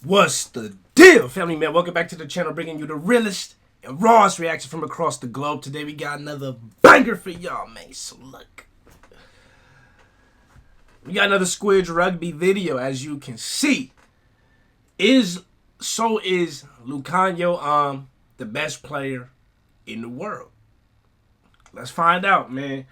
What's the deal, family man? Welcome back to the channel, bringing you the realest and rawest reaction from across the globe. Today we got another banger for y'all, man. So look, we got another Squid rugby video. As you can see, is Lukhanyo Am the best player in the world? Let's find out, man.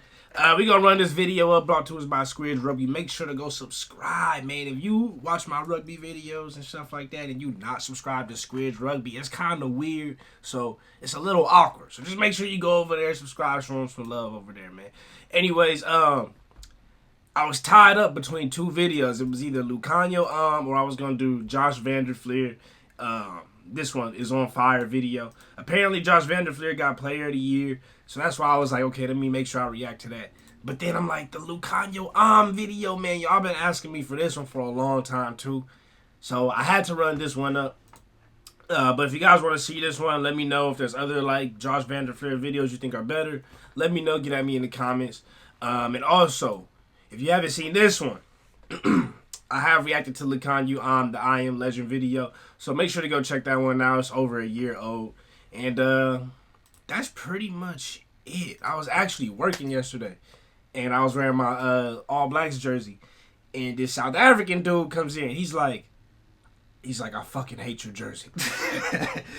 We gonna run this video up, brought to us by Squid Rugby. Make sure to go subscribe, man. If you watch my rugby videos and stuff like that and you not subscribed to Squid Rugby, it's kind of weird, so it's a little awkward. So just make sure you go over there, subscribe, show them some love over there, man. Anyways, I was tied up between two videos. It was either Lukhanyo Am or I was gonna do Josh Vanderfleer. This one is on fire video. Apparently, Josh Vanderfleer got Player of the Year, so that's why I was like, okay, let me make sure I react to that. But then I'm like, the Lukhanyo Am video, man, y'all been asking me for this one for a long time too, so I had to run this one up. But if you guys want to see this one, let me know. If there's other like Josh Vanderfleer videos you think are better, let me know. Get at me in the comments. And also, if you haven't seen this one, I have reacted to Lukhanyo Am, the I Am Legend video. So make sure to go check that one out. It's over a year old. And that's pretty much it. I was actually working yesterday. And I was wearing my All Blacks jersey. And this South African dude comes in. He's like, I fucking hate your jersey.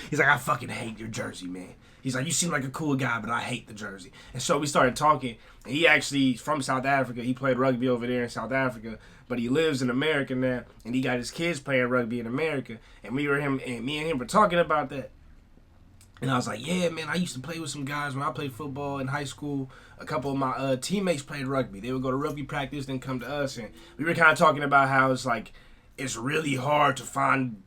He's like, I fucking hate your jersey, man. He's like, you seem like a cool guy, but I hate the jersey. And so we started talking. And he actually from South Africa. He played rugby over there in South Africa, but he lives in America now. And he got his kids playing rugby in America. And me and him were talking about that. And I was like, yeah, man, I used to play with some guys when I played football in high school. A couple of my teammates played rugby. They would go to rugby practice, then come to us. And we were kind of talking about how it's like, it's really hard to find,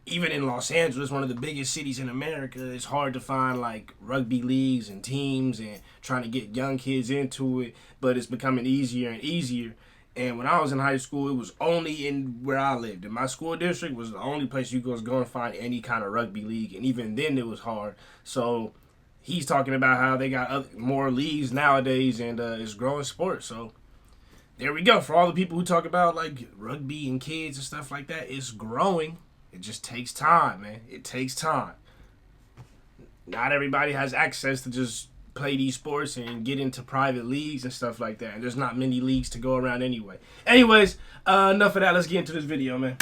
even in Los Angeles, one of the biggest cities in America, it's hard to find like rugby leagues and teams and trying to get young kids into it, but it's becoming easier and easier. And when I was in high school, it was only in where I lived. In my school district was the only place you could go and find any kind of rugby league, and even then it was hard. So he's talking about how they got more leagues nowadays, and it's growing sport. So there we go. For all the people who talk about like rugby and kids and stuff like that, it's growing. It just takes time, man. It takes time. Not everybody has access to just play these sports and get into private leagues and stuff like that. And there's not many leagues to go around anyway. Anyways, enough of that. Let's get into this video, man.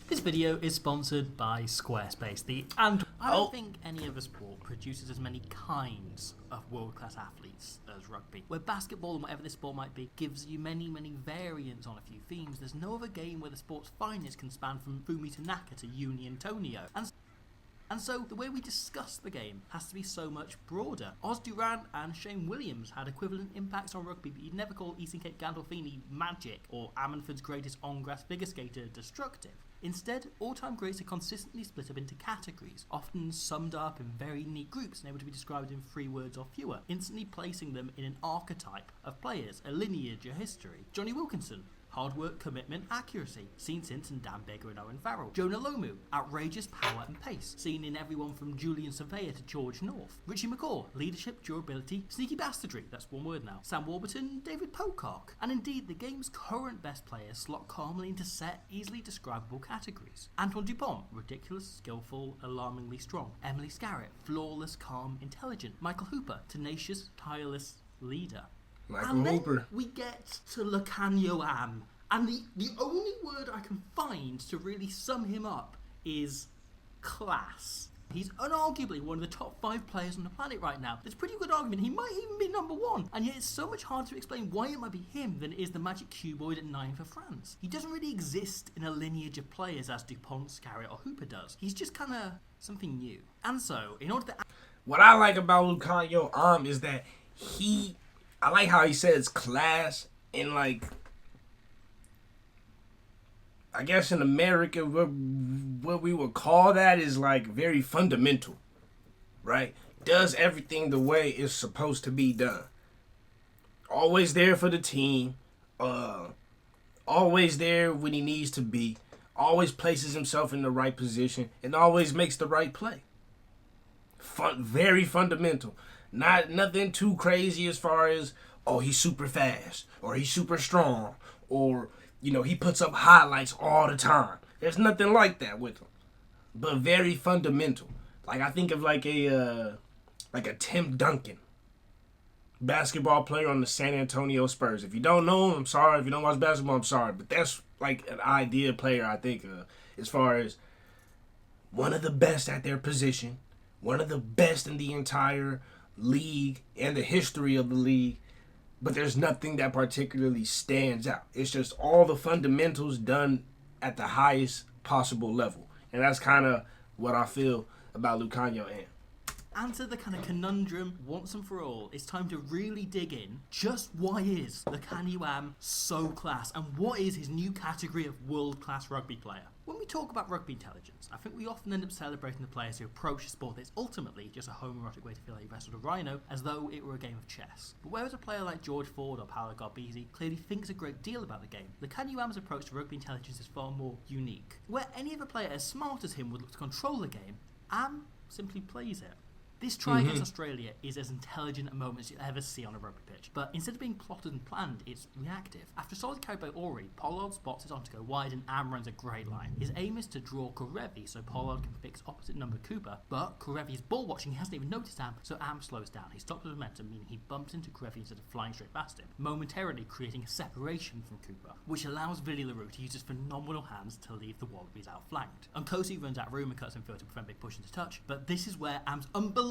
This video is sponsored by Squarespace. I don't think any other sport produces as many kinds of world-class athletes as rugby. Where basketball and whatever this sport might be gives you many variants on a few themes, there's no other game where the sport's finest can span from Fumi Tanaka to Uni Antonio. And so the way we discuss the game has to be so much broader. Oz Durant and Shane Williams had equivalent impacts on rugby, but you'd never call Eastern Cape Gandolfini magic or Ammanford's greatest on-grass figure skater destructive. Instead, all-time greats are consistently split up into categories, often summed up in very neat groups and able to be described in 3 words or fewer, instantly placing them in an archetype of players, a lineage, a history. Johnny Wilkinson: hard work, commitment, accuracy, seen since in Dan Bigger and Owen Farrell. Jonah Lomu: outrageous power and pace, seen in everyone from Julian Surveyor to George North. Richie McCaw: leadership, durability, sneaky bastardry, that's one word now. Sam Warburton: David Pocock. And indeed, the game's current best players slot calmly into set, easily describable categories. Antoine Dupont: ridiculous, skillful, alarmingly strong. Emily Scarrett: flawless, calm, intelligent. Michael Hooper: tenacious, tireless leader. Michael Hooper. We get to Lukhanyo Am, and the only word I can find to really sum him up is class. He's unarguably one of the top 5 players on the planet right now. There's a pretty good argument he might even be number 1, and yet it's so much harder to explain why it might be him than it is the magic cuboid at 9 for France. He doesn't really exist in a lineage of players as Dupont, Scarrett or Hooper does. He's just kind of something new. And so, in order to... What I like about Lukhanyo Am is that I like how he says class, and like, I guess in America, what we would call that is like very fundamental, right? Does everything the way it's supposed to be done. Always there for the team, always there when he needs to be, always places himself in the right position, and always makes the right play. Very fundamental. Nothing too crazy as far as, oh, he's super fast, or he's super strong, or You know, he puts up highlights all the time. There's nothing like that with him. But very fundamental. Like, I think of like a Tim Duncan, basketball player on the San Antonio Spurs. If you don't know him, I'm sorry. If you don't watch basketball, I'm sorry. But that's like an ideal player I think of as far as one of the best at their position, one of the best in the entire league and the history of the league. But there's nothing that particularly stands out. It's just all the fundamentals done at the highest possible level. And that's kind of what I feel about Lukhanyo Am. Answer the kind of conundrum once and for all. It's time to really dig in. Just why is Lukhanyo Am so class, and what is his new category of world-class rugby player? When we talk about rugby intelligence, I think we often end up celebrating the players who approach a sport that's ultimately just a homoerotic way to feel like you wrestled a rhino, as though it were a game of chess. But whereas a player like George Ford or Paolo Garbisi clearly thinks a great deal about the game, Lukhanyo Am's approach to rugby intelligence is far more unique. Where any other player as smart as him would look to control the game, Am simply plays it. This try against Australia is as intelligent a moment as you'll ever see on a rugby pitch, but instead of being plotted and planned, it's reactive. After a solid carry by Ori, Pollard spots it on to go wide and Am runs a great line. His aim is to draw Karevi so Pollard can fix opposite number Cooper, but Karevi is ball watching, he hasn't even noticed Am, so Am slows down. He stops with momentum, meaning he bumps into Karevi instead of flying straight past him, momentarily creating a separation from Cooper, which allows Villy LaRue to use his phenomenal hands to leave the Wallabies outflanked. Unkosi runs out of room and cuts infield to prevent big push into touch, but this is where Am's unbelievable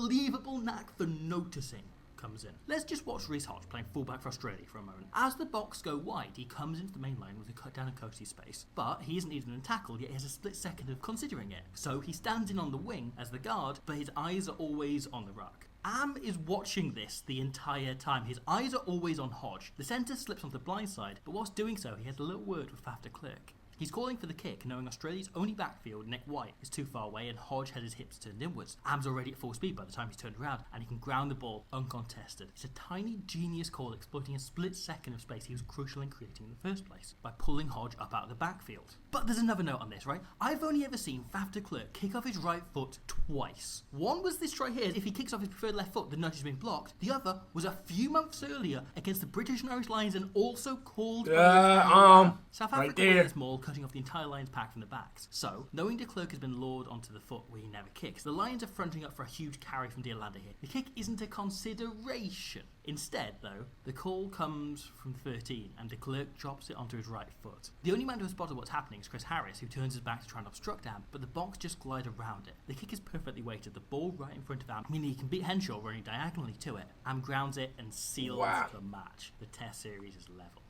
knack for noticing comes in. Let's just watch Reece Hodge playing fullback for Australia for a moment. As the box go wide, he comes into the main line with a cut down Nkosi's space, but he isn't even in a tackle, yet he has a split second of considering it. So he stands in on the wing as the guard, but his eyes are always on the ruck. Am is watching this the entire time. His eyes are always on Hodge. The centre slips onto the blind side, but whilst doing so, he has a little word with Faf de Klerk. He's calling for the kick, knowing Australia's only backfield, Nick White, is too far away and Hodge has his hips turned inwards. Am's already at full speed by the time he's turned around, and he can ground the ball uncontested. It's a tiny genius call exploiting a split second of space he was crucial in creating in the first place, by pulling Hodge up out of the backfield. But there's another note on this, right? I've only ever seen Faf de Klerk kick off his right foot twice. One was this try here, if he kicks off his preferred left foot, the nudge has been blocked. The other was a few months earlier against the British and Irish Lions and also called South Africa right this maul, cutting off the entire Lions pack from the backs. So, knowing de Klerk has been lured onto the foot where he never kicks, the Lions are fronting up for a huge carry from D'Alanda here. The kick isn't a consideration. Instead, though, the call comes from 13 and de Klerk drops it onto his right foot. The only man who has spotted what's happening is Chris Harris, who turns his back to try and obstruct Am, but the box just glides around it. The kick is perfectly weighted, the ball right in front of Am, meaning he can beat Henshaw running diagonally to it. Am grounds it and seals the match. The test series is level.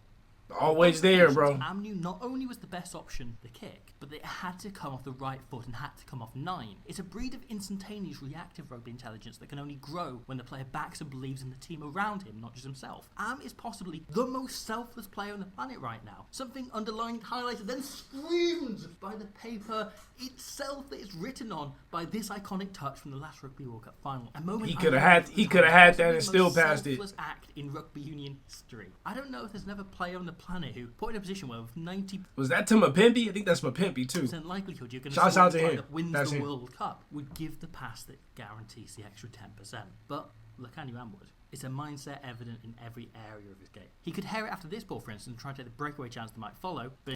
Always there, bro. Am knew not only was the best option the kick, but that it had to come off the right foot and had to come off 9. It's a breed of instantaneous reactive rugby intelligence that can only grow when the player backs and believes in the team around him, not just himself. Am is possibly the most selfless player on the planet right now. Something underlined, highlighted, then screamed by the paper itself that is written on by this iconic touch from the last Rugby World Cup final. A moment he could have had that and still passed it. Selfless act in rugby union history. I don't know if there's another player on the planet who put in a position where with 90% was that to Mapimpi? I think that's Mapimpi too. likelihood you're going to score the that wins the World Cup would give the pass that guarantees the extra 10%. But Lukhanyo Am would. It's a mindset evident in every area of his game. He could hair it after this ball, for instance, and try to take the breakaway chance that might follow, but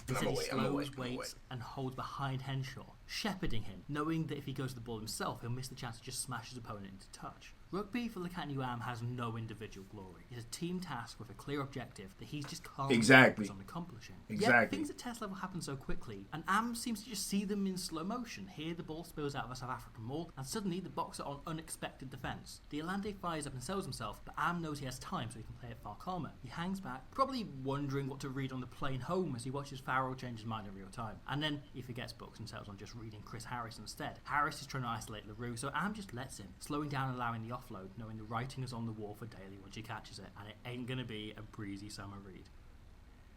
instead he slows, waits, and holds behind Henshaw, shepherding him, knowing that if he goes to the ball himself, he'll miss the chance to just smash his opponent into touch. Rugby for Lukhanyo Am has no individual glory. It's a team task with a clear objective that he's just calm on accomplishing. Yet things at test level happen so quickly, and Am seems to just see them in slow motion. Here the ball spills out of a South African maul, and suddenly the Boks are on unexpected defence. D'Alanda fires up and sells himself, but Am knows he has time so he can play it far calmer. He hangs back, probably wondering what to read on the plane home as he watches Farrell change his mind in real time. And then he forgets books and settles on just reading Chris Harris instead. Harris is trying to isolate LaRue, so Am just lets him, slowing down and allowing the offload, knowing the writing is on the wall for Daly once he catches it, and it ain't gonna be a breezy summer read.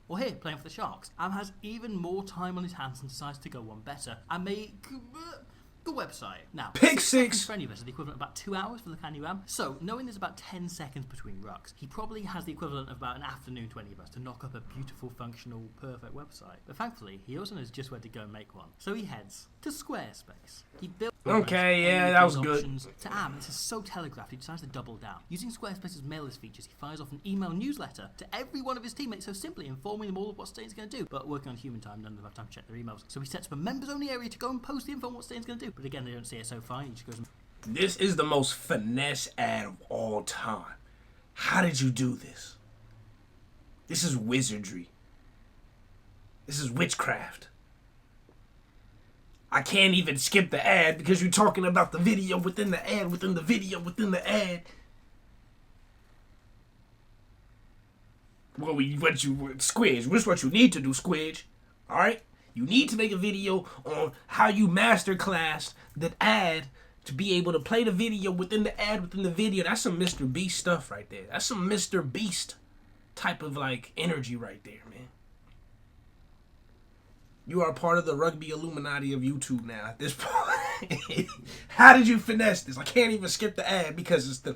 Or here, playing for the Sharks, Am has even more time on his hands and decides to go one better, and the website. Now, Pick 6 six. seconds for any of us is the equivalent of about 2 hours for Lukhanyo Am. So, knowing there's about 10 seconds between rucks, he probably has the equivalent of about an afternoon to any of us to knock up a beautiful, functional, perfect website. But thankfully, he also knows just where to go and make one. So he heads to Squarespace. He built Okay, yeah, that was good. To Am, this is so telegraphed, he decides to double down. Using Squarespace's mail list features, he fires off an email newsletter to every one of his teammates, so simply informing them all of what Stain's going to do. But working on human time, none of them have time to check their emails. So he sets up a members-only area to go and post the info on what Stain's going to do. But again, they don't see it, so fine, he just goes and... This is the most finesse ad of all time. How did you do this? This is wizardry. This is witchcraft. I can't even skip the ad because you're talking about the video within the ad, within the video, within the ad. Squidge, this is what you need to do, Squidge. Alright? You need to make a video on how you masterclass the ad to be able to play the video within the ad, within the video. That's some Mr. Beast stuff right there. That's some Mr. Beast type of like energy right there, man. You are part of the rugby Illuminati of YouTube now at this point. How did you finesse this? I can't even skip the ad because it's the...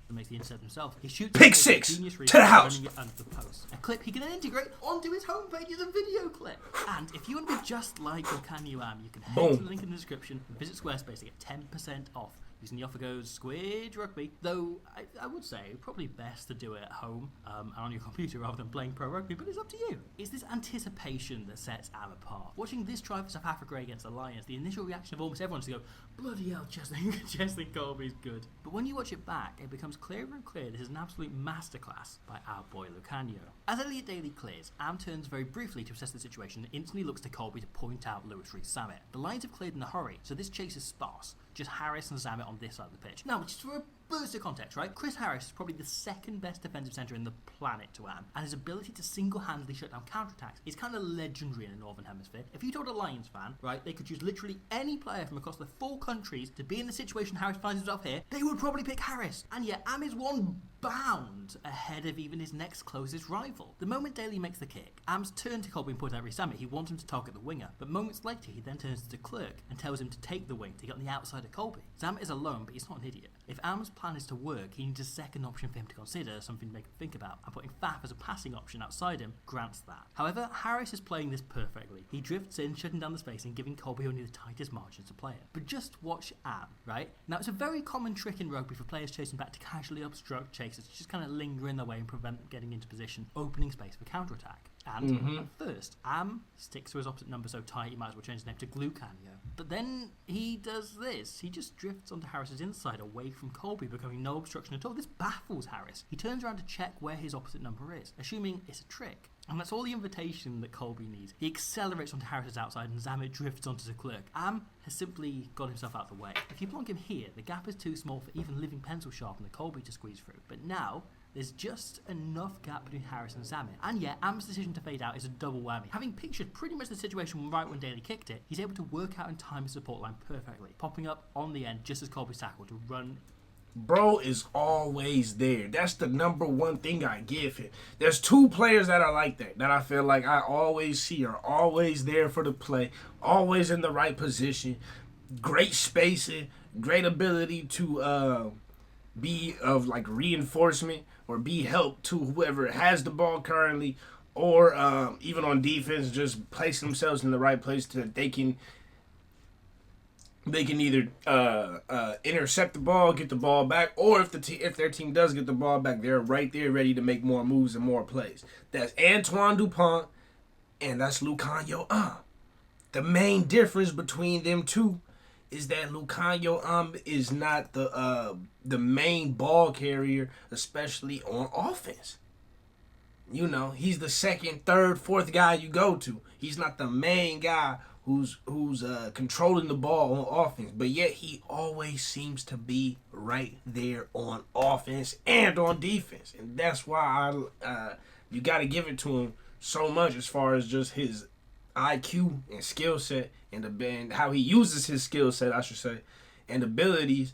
makes the insert himself. He shoots Pick 6 to the house. Under the post. A clip he can then integrate onto his homepage as a video clip. And if you want to be just like Lukhanyo Am, you can head to the link in the description and visit Squarespace to get 10% off. Using the offer code Squid Rugby, though I would say probably best to do it at home and on your computer rather than playing pro rugby, but it's up to you. It's this anticipation that sets Am apart. Watching this try for South Africa against the Lions, the initial reaction of almost everyone is to go, bloody hell, Justin Colby's good. But when you watch it back, it becomes clearer and clearer this is an absolute masterclass by our boy Lukhanyo. As Elliot Daly clears, Am turns very briefly to assess the situation and instantly looks to Colby to point out Lewis Rees-Zammit. The lines have cleared in a hurry, so this chase is sparse. Just Harris and Zammit on this side of the pitch. Now, just for a burst of context, right? Chris Harris is probably the second best defensive centre in the planet to Am, and his ability to single-handedly shut down counterattacks is kind of legendary in the Northern Hemisphere. If you told a Lions fan, right, they could choose literally any player from across the 4 countries to be in the situation Harris finds himself here, they would probably pick Harris. And yet, Am is one bound ahead of even his next closest rival. The moment Daly makes the kick, Am's turn to Colby and point out Rees-Zammit. He wants him to target the winger, but moments later he then turns to Clerk and tells him to take the wing to get on the outside of Colby. Zammit is alone, but he's not an idiot. If Am's plan is to work, he needs a second option for him to consider, something to make him think about, and putting Faf as a passing option outside him grants that. However, Harris is playing this perfectly. He drifts in, shutting down the space and giving Colby only the tightest margins to play it. But just watch Am, right? Now, it's a very common trick in rugby for players chasing back to casually obstruct chases, to just kind of linger in their way and prevent them getting into position, opening space for counterattack. And at first, Am sticks to his opposite number so tight he might as well change his name to Lukhanyo. But then he does this. He just drifts onto Harris's inside away from Colby, becoming no obstruction at all. This baffles Harris. He turns around to check where his opposite number is, assuming it's a trick. And that's all the invitation that Colby needs. He accelerates onto Harris's outside and Zammit drifts onto the Clerk. Am has simply got himself out of the way. If you plonk him here, the gap is too small for even living pencil sharp and the Colby to squeeze through. But now, there's just enough gap between Harris and Zammit. And yet, Am's decision to fade out is a double whammy. Having pictured pretty much the situation right when Daly kicked it, he's able to work out and time his support line perfectly, popping up on the end just as Colby's tackle to run. Bro is always there. That's the number one thing I give him. There's 2 players that are like that I feel like I always see are always there for the play, always in the right position, great spacing, great ability to be of like reinforcement or be help to whoever has the ball currently, or even on defense, just place themselves in the right place so that they can either intercept the ball, get the ball back, or if their team does get the ball back, they're right there ready to make more moves and more plays. That's Antoine Dupont and that's Lukhanyo Am. The main difference between them two is that Lukhanyo Am is not the main ball carrier, especially on offense. You know, he's the second, third, fourth guy you go to. He's not the main guy who's controlling the ball on offense, but yet he always seems to be right there on offense and on defense, and that's why you got to give it to him so much as far as just his IQ and skill set and how he uses his skill set, I should say, and abilities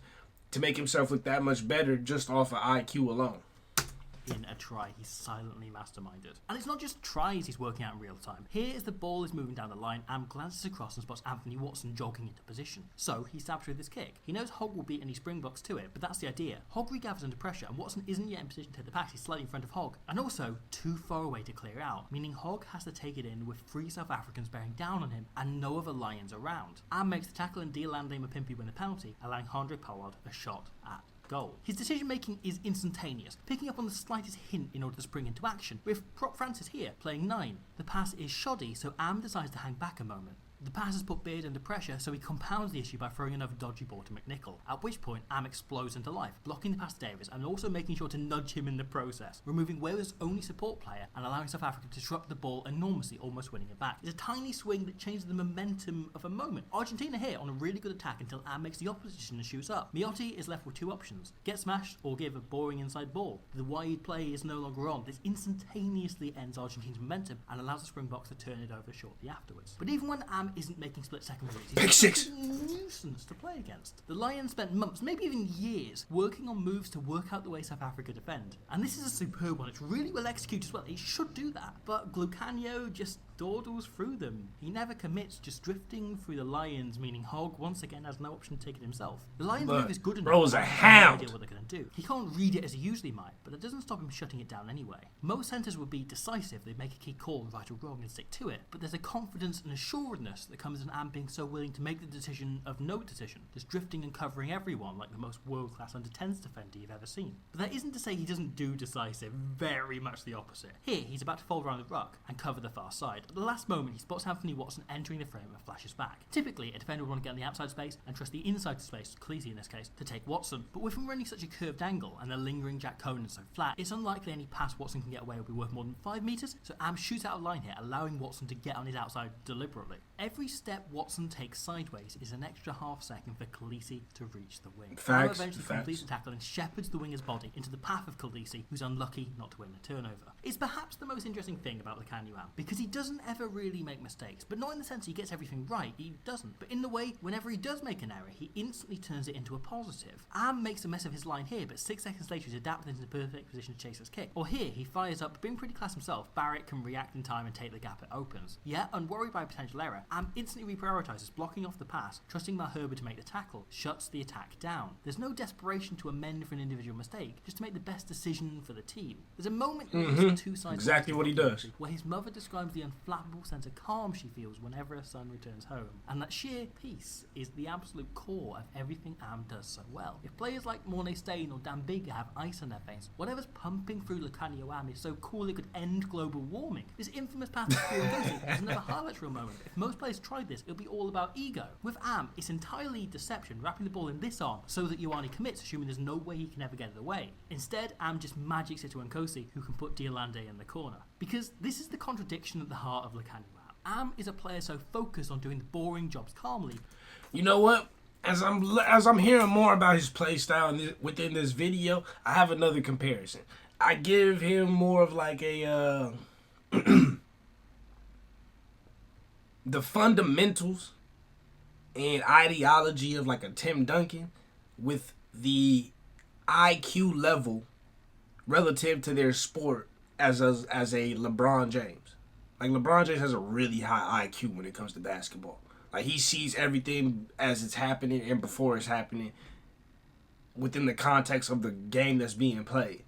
to make himself look that much better just off of IQ alone. in a try he silently masterminded. And it's not just tries he's working out in real time. Here, as the ball is moving down the line, Am glances across and spots Anthony Watson jogging into position. So he stabs through this kick. He knows Hogg will beat any springboks to it, but that's the idea. Hogg regathers under pressure, and Watson isn't yet in position to hit the pass. He's slightly in front of Hogg, and also too far away to clear out, meaning Hogg has to take it in with 3 South Africans bearing down on him and no other Lions around. Am makes the tackle and Deolande Mapimpi win the penalty, allowing Handré Pollard a shot at goal. His decision making is instantaneous, picking up on the slightest hint in order to spring into action, with Prop Francis here playing 9. The pass is shoddy, so Am decides to hang back a moment. The pass has put Beard under pressure, so he compounds the issue by throwing another dodgy ball to McNichol, at which point Am explodes into life, blocking the pass to Davis and also making sure to nudge him in the process, removing Wales' only support player and allowing South Africa to disrupt the ball enormously, almost winning it back. It's a tiny swing that changes the momentum of a moment. Argentina here on a really good attack until Am makes the opposition and shoots up. Miotti is left with 2 options: get smashed or give a boring inside ball. The wide play is no longer on. This instantaneously ends Argentina's momentum and allows the Springboks to turn it over shortly afterwards. But even when Am isn't making split-second moves, Pick 6. a nuisance to play against. The Lions spent months, maybe even years, working on moves to work out the way South Africa defend. And this is a superb one. It's really well executed as well. It should do that. But Lukhanyo just dawdles through them. He never commits, just drifting through the Lions, meaning Hogg once again has no option to take it himself. The Lions move is good enough. Bro's a but hound. no idea what they're going to do. He can't read it as he usually might, but that doesn't stop him shutting it down anyway. Most centres would be decisive. They'd make a key call, right or wrong, and stick to it. But there's a confidence and assuredness that comes in Am being so willing to make the decision of no decision, just drifting and covering everyone like the most world-class under-10s defender you've ever seen. But that isn't to say he doesn't do decisive, very much the opposite. Here, he's about to fold around the ruck and cover the far side. At the last moment, he spots Anthony Watson entering the frame and flashes back. Typically, a defender would want to get on the outside space and trust the inside space, Khaleesi in this case, to take Watson. But with him running such a curved angle and the lingering Jack Conan so flat, it's unlikely any pass Watson can get away will be worth more than 5 metres, so Am shoots out of line here, allowing Watson to get on his outside deliberately. Every step Watson takes sideways is an extra half second for Khaleesi to reach the wing. Am eventually completes the tackle and shepherds the winger's body into the path of Khaleesi, who's unlucky not to win the turnover. It's perhaps the most interesting thing about Lukhanyo Am, because he doesn't ever really make mistakes, but not in the sense he gets everything right, he doesn't. But in the way, whenever he does make an error, he instantly turns it into a positive. Am makes a mess of his line here, but 6 seconds later he's adapted into the perfect position to chase his kick. Or here, he fires up, being pretty class himself. Barrett can react in time and take the gap it opens. Yet, unworried by a potential error, Am instantly reprioritises, blocking off the pass, trusting Malherbe to make the tackle, shuts the attack down. There's no desperation to amend for an individual mistake, just to make the best decision for the team. There's a moment in these 2 sides exactly what he does, where his mother describes the unflappable sense of calm she feels whenever her son returns home, and that sheer peace is the absolute core of everything Am does so well. If players like Mornay Stain or Dan Bigger have ice in their veins, whatever's pumping through Lukhanyo Am is so cool it could end global warming. This infamous path to Squid is another highlight reel moment. If most players tried this, it would be all about ego. With Am, it's entirely deception, wrapping the ball in this arm so that Ioane commits, assuming there's no way he can ever get it away. Instead, Am just magics it to Nkosi, who can put Deolande in the corner. Because this is the contradiction at the heart of Lukhanyo Am. Am is a player so focused on doing the boring jobs calmly. You know what? As I'm hearing more about his play style within this video, I have another comparison. I give him more of like a the fundamentals and ideology of like a Tim Duncan with the IQ level relative to their sport as a LeBron James. Like LeBron James has a really high IQ when it comes to basketball. Like he sees everything as it's happening and before it's happening within the context of the game that's being played.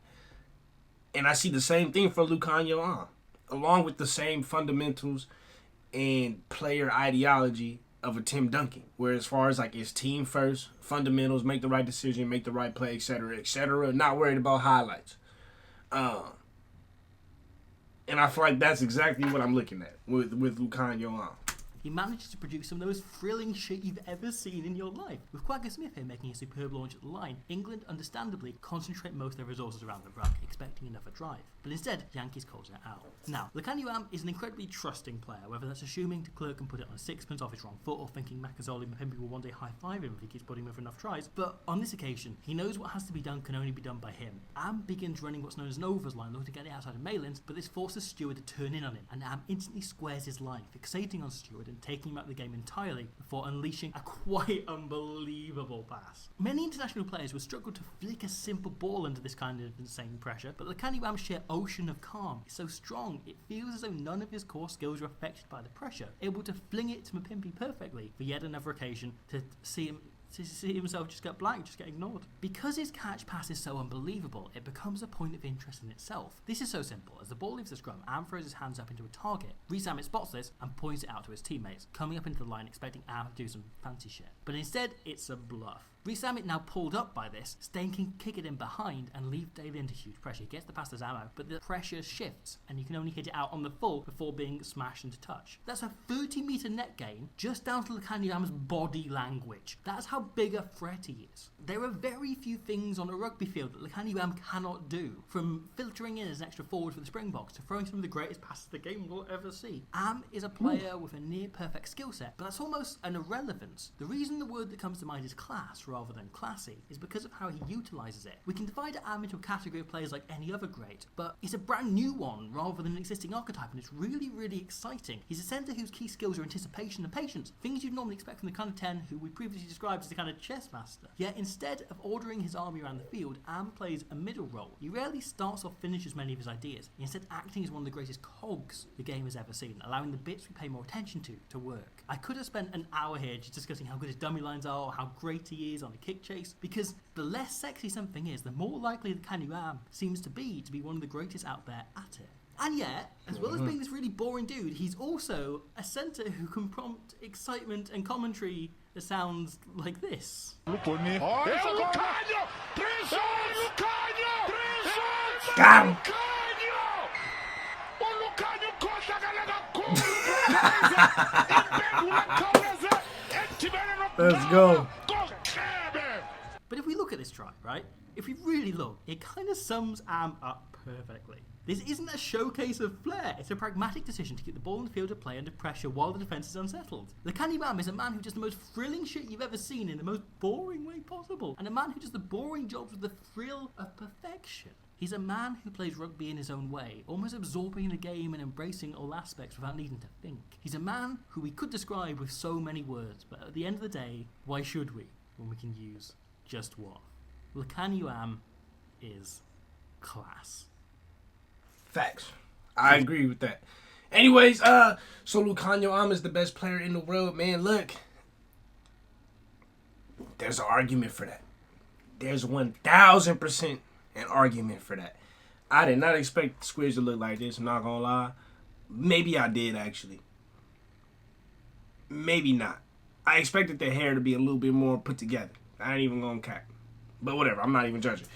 And I see the same thing for Lukhanyo Am, along with the same fundamentals and player ideology of a Tim Duncan, where as far as like it's team first, fundamentals, make the right decision, make the right play, etc., not worried about highlights. And I feel like that's exactly what I'm looking at with Lukhanyo Am. He manages to produce some of the most thrilling shit you've ever seen in your life. With Quagga Smith here making a superb launch at the line, England understandably concentrate most of their resources around the ruck, expecting another drive. But instead, Yankees calls it out. Now, Lukhanyo Am is an incredibly trusting player, whether that's assuming de Klerk can put it on a sixpence off his wrong foot or thinking Makazole and Mapimpi will one day high-five him if he keeps putting him for enough tries. But on this occasion, he knows what has to be done can only be done by him. Am begins running what's known as an overs line, looking to get it outside of Malins, but this forces Stewart to turn in on him, and Am instantly squares his line, fixating on Stewart and opponent, taking him out of the game entirely before unleashing a quite unbelievable pass. Many international players would struggle to flick a simple ball under this kind of insane pressure, but Lukhanyo Am's sheer ocean of calm is so strong it feels as though none of his core skills are affected by the pressure, able to fling it to Mapimpi perfectly for yet another occasion to see himself just get blanked, just get ignored. Because his catch pass is so unbelievable, it becomes a point of interest in itself. This is so simple. As the ball leaves the scrum, Am throws his hands up into a target. Reese-Amit spots this and points it out to his teammates, coming up into the line expecting Am to do some fancy shit. But instead, it's a bluff. Reese-Amit, now pulled up by this, Stain can kick it in behind and leave Daly under huge pressure. He gets the pass as ammo, but the pressure shifts and you can only hit it out on the full before being smashed into touch. That's a 30-metre net gain just down to Lukhanyo Am's body language. That's how big a threat he is. There are very few things on a rugby field that Lukhanyo Am cannot do, from filtering in as an extra forward for the Springboks to throwing some of the greatest passes the game will ever see. Am is a player with a near-perfect skill set, but that's almost an irrelevance. The reason the word that comes to mind is class rather than classy is because of how he utilises it. We can divide Am into a category of players like any other great, but he's a brand new one rather than an existing archetype, and it's really, really exciting. He's a centre whose key skills are anticipation and patience, things you'd normally expect from the kind of 10 who we previously described as the kind of chess master. Yet instead of ordering his army around the field, Am plays a middle role. He rarely starts or finishes many of his ideas, instead acting as one of the greatest cogs the game has ever seen, allowing the bits we pay more attention to work. I could have spent an hour here just discussing how good his dummy lines are or how great he is on a kick chase, because the less sexy something is, the more likely Lukhanyo Am seems to be one of the greatest out there at it. And yet, as well as being this really boring dude, he's also a centre who can prompt excitement and commentary that sounds like this. Got him. Let's go. But if we look at this try, right? If we really look, it kind of sums Am up perfectly. This isn't a showcase of flair, it's a pragmatic decision to keep the ball in the field of play under pressure while the defence is unsettled. Lukhanyo Am is a man who does the most thrilling shit you've ever seen in the most boring way possible, and a man who does the boring jobs with the thrill of perfection. He's a man who plays rugby in his own way, almost absorbing the game and embracing all aspects without needing to think. He's a man who we could describe with so many words, but at the end of the day, why should we, when we can use just one? Lukhanyo Am is class. Facts. I agree with that. Anyways, so Lukhanyo Am is the best player in the world. Man, look. There's an argument for that. There's 1,000% an argument for that. I did not expect Squid to look like this, I'm not gonna lie. Maybe I did, actually. Maybe not. I expected the hair to be a little bit more put together. I ain't even gonna cap. But whatever, I'm not even judging.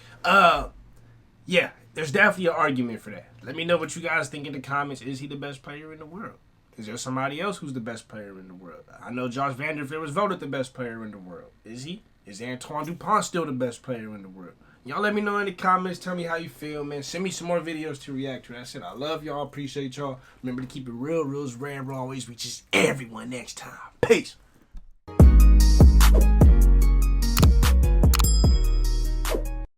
Yeah, there's definitely an argument for that. Let me know what you guys think in the comments. Is he the best player in the world? Is there somebody else who's the best player in the world? I know Josh Vanderveer was voted the best player in the world. Is he? Is Antoine Dupont still the best player in the world? Y'all let me know in the comments. Tell me how you feel, man. Send me some more videos to react to. That's it. I love y'all. Appreciate y'all. Remember to keep it real, real, rare, always reaches everyone next time. Peace.